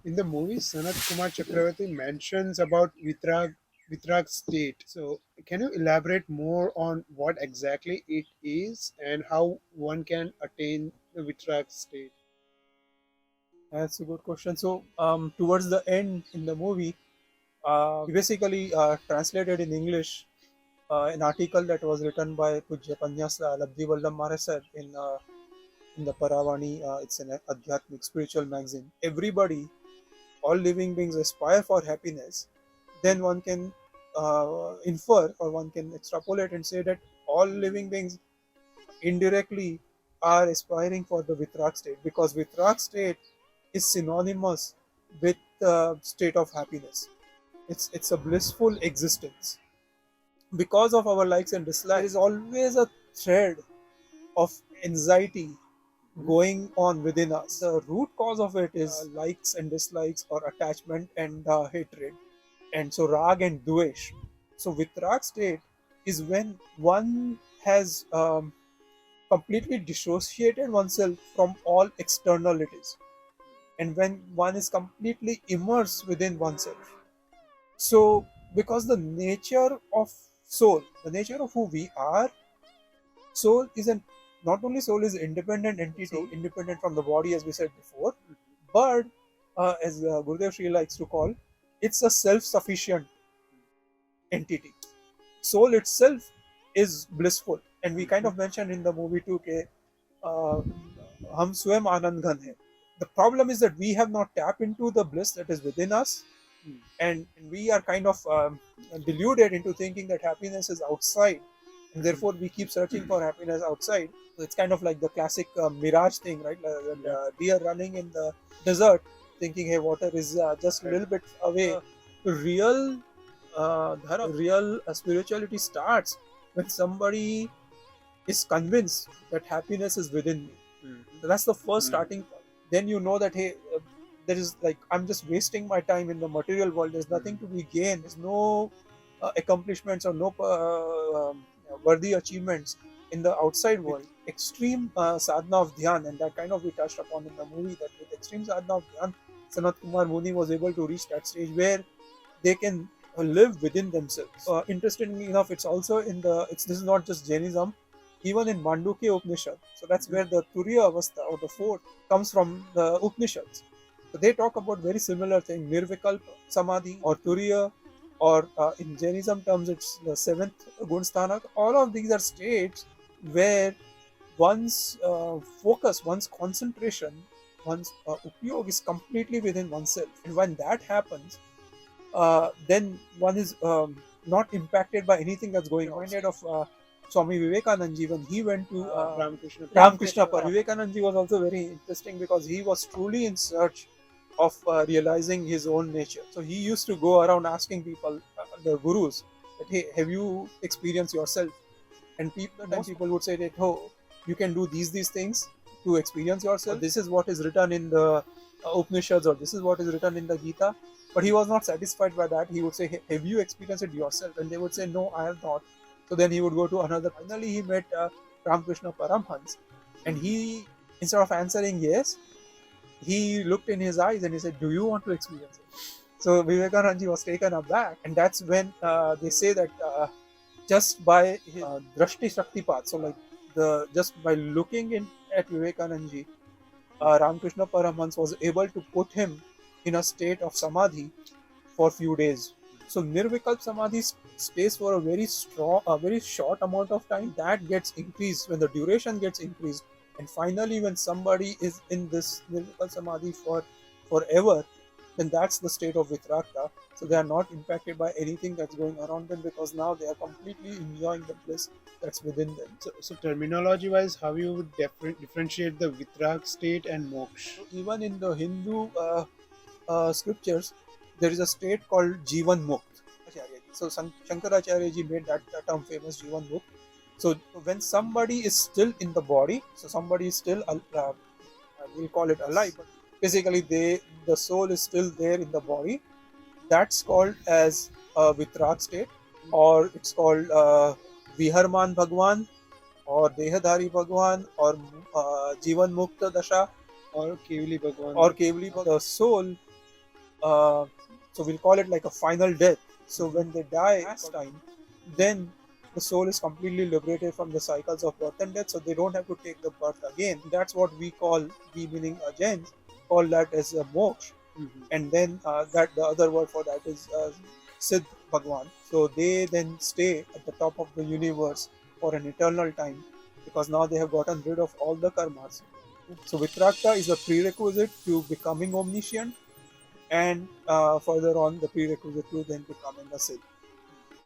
In the movie, Sanat Kumar Chakravarti mentions about Vitrag state. So, can you elaborate more on what exactly it is and how one can attain the Vitrag state? That's a good question. So, towards the end in the movie, he basically translated in English an article that was written by Pujya Panyas Labdi Vallabh Maharaj in the Paravani. It's an Adhyatmic spiritual magazine. Everybody, all living beings aspire for happiness. Then one can infer or one can extrapolate and say that all living beings indirectly are aspiring for the Vitrak state because Vitrak state is synonymous with the state of happiness. It's a blissful existence. Because of our likes and dislikes, there is always a thread of anxiety going on within us. The root cause of it is likes and dislikes or attachment and hatred. And so rag and dvesh. So Vitrak state is when one has completely dissociated oneself from all externalities and when one is completely immersed within oneself. So, because the nature of soul, the nature of who we are, soul is an not only soul is independent entity, so independent from the body as we said before, but as Gurudev Shri likes to call, it's a self-sufficient entity. Soul itself is blissful, and we kind of mentioned in the movie too, that हम स्वयं आनंद घन है. The problem is that we have not tapped into the bliss that is within us, and we are kind of deluded into thinking that happiness is outside, and therefore we keep searching for happiness outside. So it's kind of like the classic mirage thing, right? The deer running in the desert, thinking, "Hey, water is just a little bit away." Real, real spirituality starts when somebody is convinced that happiness is within me. So that's the first starting point. Then you know that hey, there is like I'm just wasting my time in the material world. There's nothing to be gained. There's no accomplishments or no worthy achievements in the outside world. Extreme sadhana of dhyan, and that kind of we touched upon in the movie that with extreme sadhana of dhyan, Sanat Kumar Muni was able to reach that stage where they can live within themselves. Interestingly enough, it's also in the it's this is not just Jainism, even in Mandukya Upanishad. So that's where the Turiya Avastha or the fourth comes from the Upanishads. So they talk about very similar thing, Nirvikalp Samadhi or Turiya, or in Jainism terms, it's the seventh Gunsthana. All of these are states where one's focus, one's concentration, one's upyog is completely within oneself. And when that happens, then one is not impacted by anything that's going on. Reminded of Swami Vivekanand when he went to Ramakrishna Param. Vivekanand was also very interesting because he was truly in search of realizing his own nature. So he used to go around asking people, the gurus, that hey, have you experienced yourself? And people would say that oh, you can do these things to experience yourself. Or this is what is written in the Upanishads, or this is what is written in the Gita. But he was not satisfied by that. He would say, hey, have you experienced it yourself? And they would say, no, I have not. So then he would go to another. Finally, he met Ramakrishna Paramhans, and he, instead of answering yes, he looked in his eyes and he said, "Do you want to experience it?" So Vivekananda was taken aback, and that's when they say that just by his drashti shaktipat, so like the just by looking in at Vivekananda, Ramakrishna Paramhans was able to put him in a state of samadhi for few days. So Nirvikalp Samadhi stays for a very short amount of time. That gets increased when the duration gets increased, and finally, when somebody is in this Nirvikalp Samadhi for forever, then that's the state of Vitrakta. So they are not impacted by anything that's going around them because now they are completely enjoying the bliss that's within them. So terminology wise, how you would differentiate the Vitrag state and Moksha? Even in the Hindu scriptures, there is a state called Jivan Mukt. So Shankaracharya ji made that term famous, Jivan Mukt. So when somebody is still in the body, so somebody is still, we'll call it alive, but basically the soul is still there in the body. That's called as a Vitrag state, or it's called Viharman Bhagwan, or Dehadhari Bhagwan, or Jivan Mukta Dasha, Or Kevli Bhagwan. or Kevli Bhagwan. The soul uh, so we'll call it like a final death. So when they die last time, then the soul is completely liberated from the cycles of birth and death, so they don't have to take the birth again. That's what we call, we meaning Jains, call that as a moksha. Mhm. And then that the other word for that is Siddh Bhagwan. So they then stay at the top of the universe for an eternal time because now they have gotten rid of all the karmas. So Vitragta is a prerequisite to becoming omniscient, and further on the prerequisite to then becoming a Siddh.